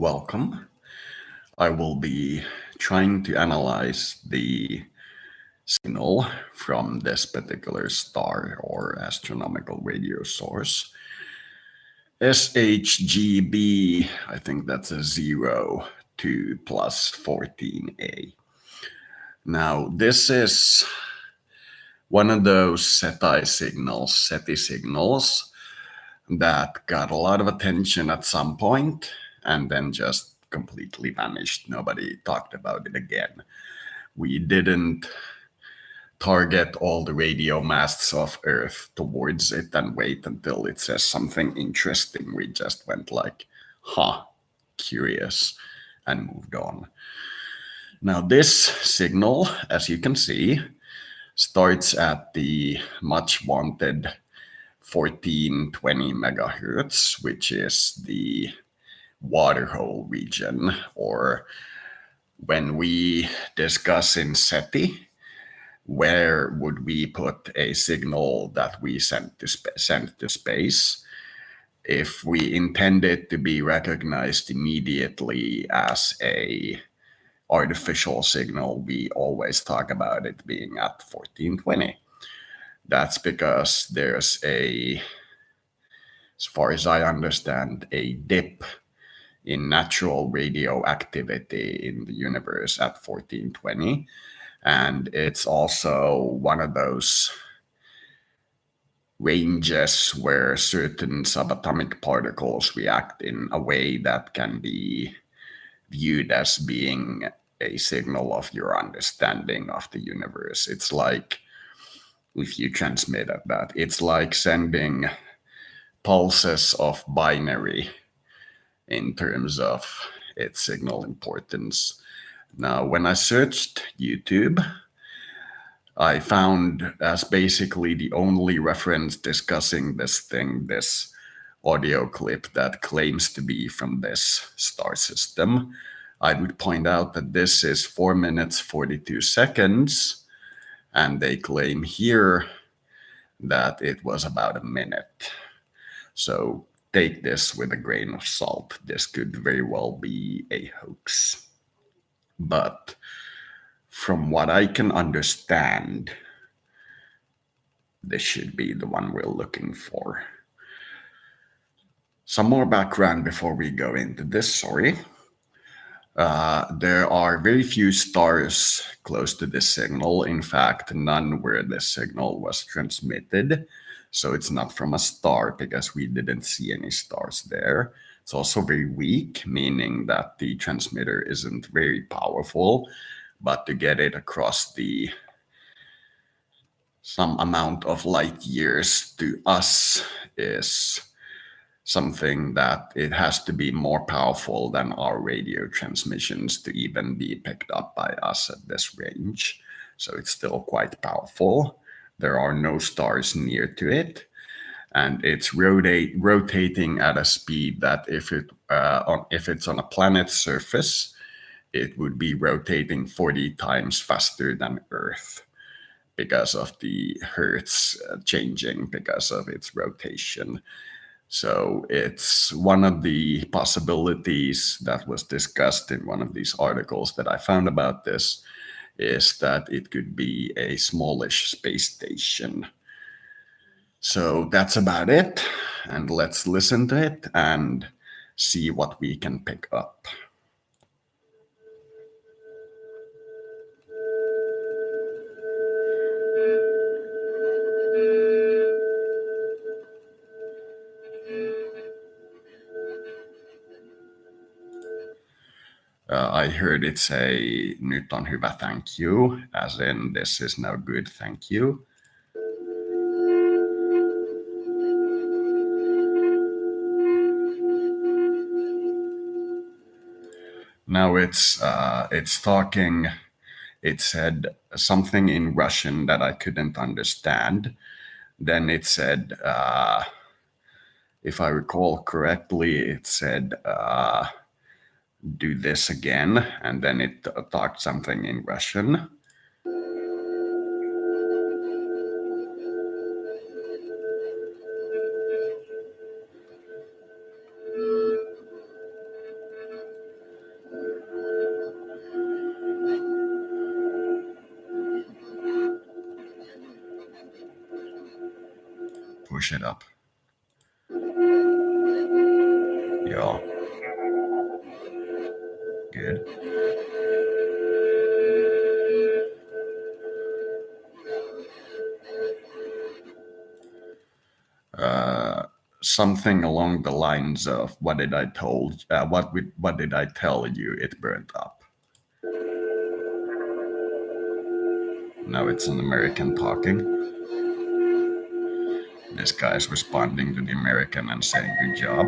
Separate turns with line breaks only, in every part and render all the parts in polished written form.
Welcome. I will be trying to analyze the signal from this particular star or astronomical radio source. SHGb, I think that's a 02 plus 14a. Now, this is one of those SETI SETI signals that got a lot of attention at some point and then just completely vanished. Nobody talked about it again. We didn't target all the radio masts of Earth towards it and wait until it says something interesting. We just went like, curious, and moved on. Now this signal, as you can see, starts at the much wanted 1420 megahertz, which is the water hole region, or when we discuss in SETI, where would we put a signal that we sent to space if we intend it to be recognized immediately as a artificial signal? We always talk about it being at 1420. That's because there's as far as I understand, a dip in natural radioactivity in the universe at 1420. And it's also one of those ranges where certain subatomic particles react in a way that can be viewed as being a signal of your understanding of the universe. It's like, if you transmit at that, it's like sending pulses of binary in terms of its signal importance. Now, when I searched YouTube, I found as basically the only reference discussing this audio clip that claims to be from this star system. I would point out that this is 4 minutes 42 seconds, and they claim here that it was about a minute. So take this with a grain of salt. This could very well be a hoax. But from what I can understand, this should be the one we're looking for. Some more background before we go into this, sorry. There are very few stars close to this signal. In fact, none where this signal was transmitted. So it's not from a star because we didn't see any stars there. It's also very weak, meaning that the transmitter isn't very powerful, but to get it across some amount of light years to us is something that it has to be more powerful than our radio transmissions to even be picked up by us at this range. So it's still quite powerful. There are no stars near to it, and it's rotating at a speed that if it's on a planet's surface, it would be rotating 40 times faster than Earth because of the Hertz changing because of its rotation. So it's one of the possibilities that was discussed in one of these articles that I found about this, is that it could be a smallish space station. So that's about it. And let's listen to it and see what we can pick up. I heard it say "Nyt on hyvä, thank you," as in this is now good, thank you. Now it's talking. It said something in Russian that I couldn't understand. Then it said, if I recall correctly, it said, do this again, and then it talked something in Russian. push it up. Yeah. Good. Something along the lines of what did I tell you? It burnt up. Now it's an American talking. This guy is responding to the American and saying good job.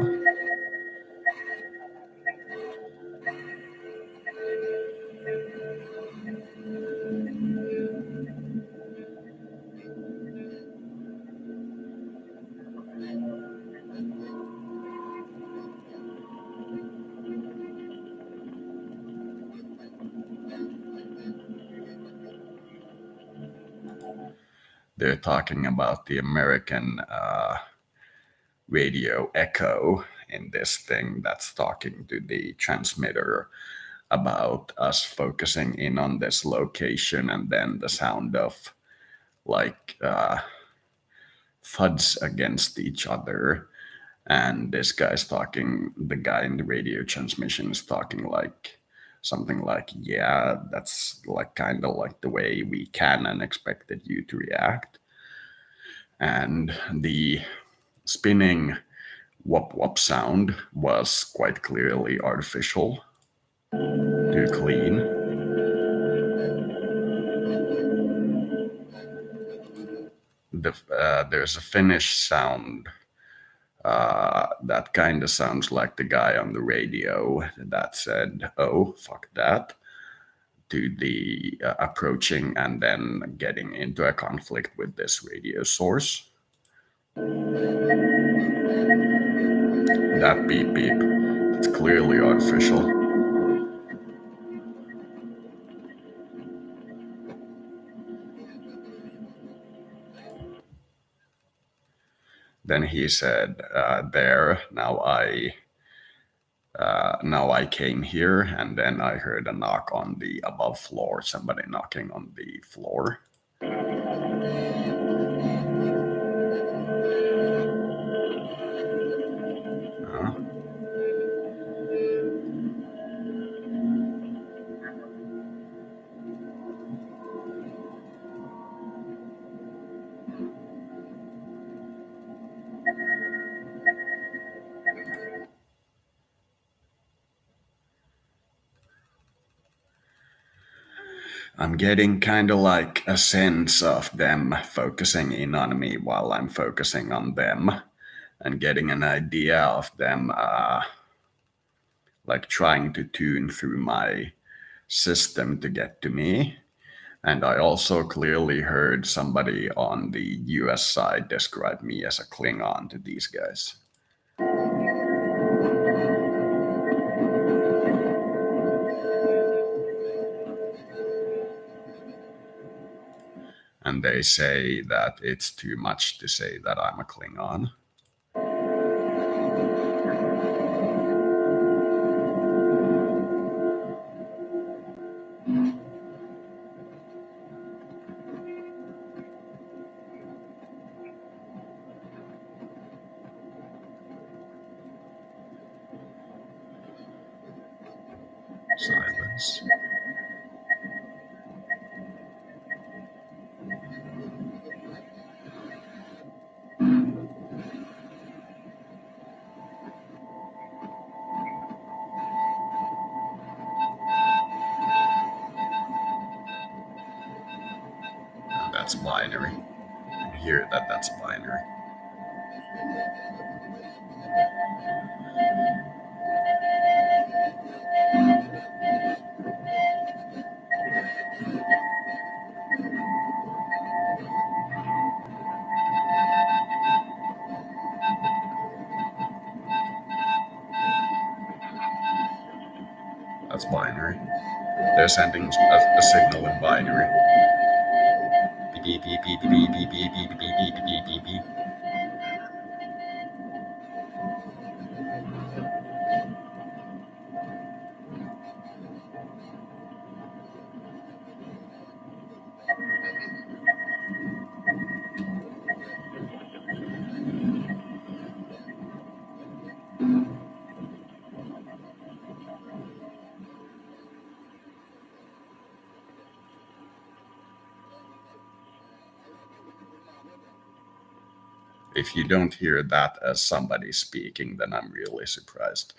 They're talking about the American radio echo in this thing that's talking to the transmitter about us focusing in on this location, and then the sound of like thuds against each other. And this guy's talking, the guy in the radio transmission is talking like something like, yeah, that's like kind of like the way we can and expected you to react. And the spinning whoop whoop sound was quite clearly artificial, too clean. There's a Finnish sound that kind of sounds like the guy on the radio that said, oh, fuck that, to the approaching and then getting into a conflict with this radio source. That beep beep, it's clearly artificial. Then he said, now I came here, and then I heard a knock on the above floor, somebody knocking on the floor. I'm getting kind of like a sense of them focusing in on me while I'm focusing on them, and getting an idea of them like trying to tune through my system to get to me. And I also clearly heard somebody on the US side describe me as a Klingon to these guys. And they say that it's too much to say that I'm a Klingon. Silence. That's binary. You hear that that's binary. That's binary. They're sending a signal in binary. Beep, beep, beep, beep, beep, beep, beep, beep, beep, beep, beep, beep, beep. if you don't hear that as somebody speaking, then I'm really surprised.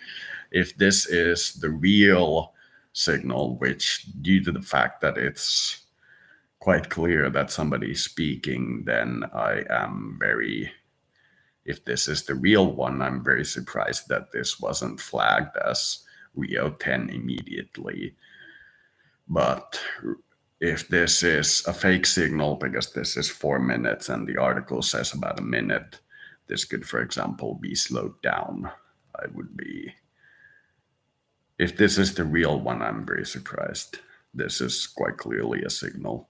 If this is the real signal, which due to the fact that it's quite clear that somebody is speaking, then if this is the real one, I'm very surprised that this wasn't flagged as Rio 10 immediately. But if this is a fake signal, because this is 4 minutes and the article says about a minute, this could, for example, be slowed down. If this is the real one, I'm very surprised. This is quite clearly a signal.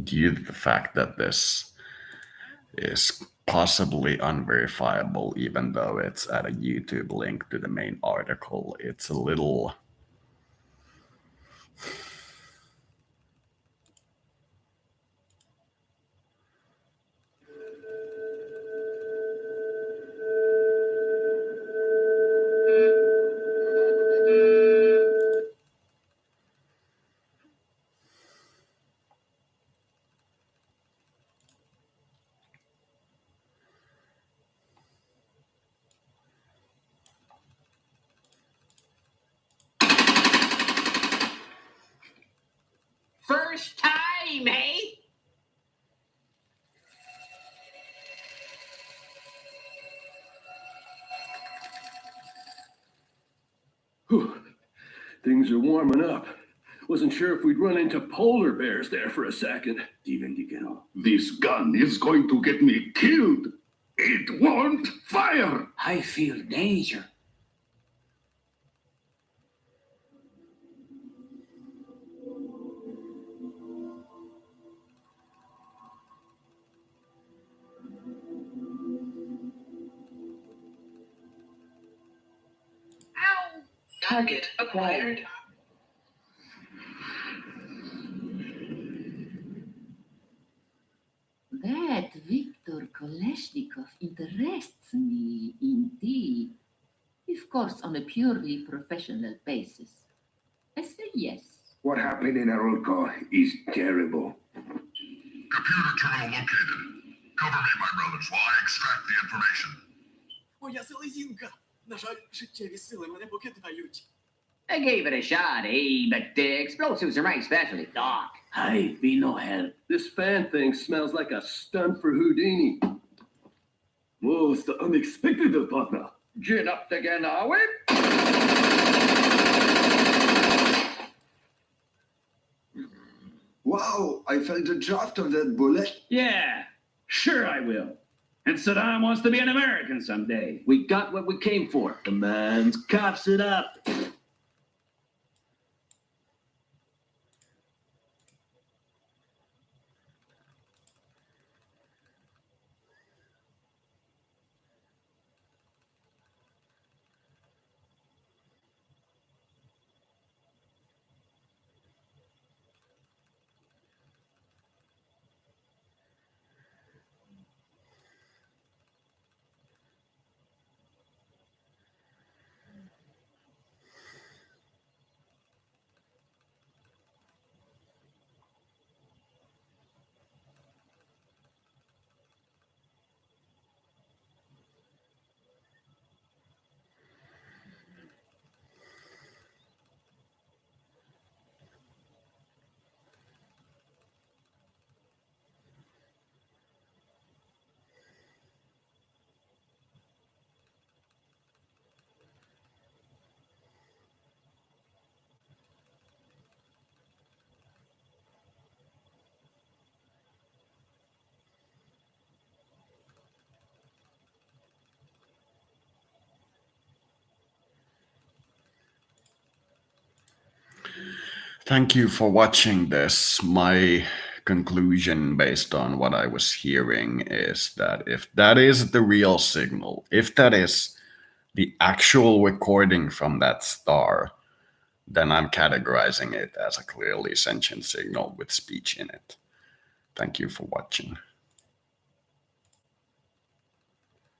Due to the fact that this is possibly unverifiable, even though it's at a YouTube link to the main article, it's a little...
First time, eh?
Whew. Things are warming up. Wasn't sure if we'd run into polar bears there for a second.
This gun is going to get me killed. It won't fire.
I feel danger. Ow! Target acquired.
That Viktor Koleshnikov interests me indeed. Of course, on a purely professional basis. I say yes.
What happened in Arulco is terrible.
Computer terminal located. Cover me, my brothers, while I extract the information.
Моя селезінка. На жаль, життєві сили мене покидають.
I gave it a shot, eh? But explosives are my specialty, Doc.
I'd be no help. This fan thing smells like a stunt for Houdini.
Most unexpected, partner.
Gin up again, are we?
Wow, I felt the draft of that bullet.
Yeah, sure I will. And Saddam wants to be an American someday.
We got what we came for. The man's coughs it up.
Thank you for watching this. My conclusion based on what I was hearing is that if that is the real signal, if that is the actual recording from that star, then I'm categorizing it as a clearly sentient signal with speech in it. Thank you for watching.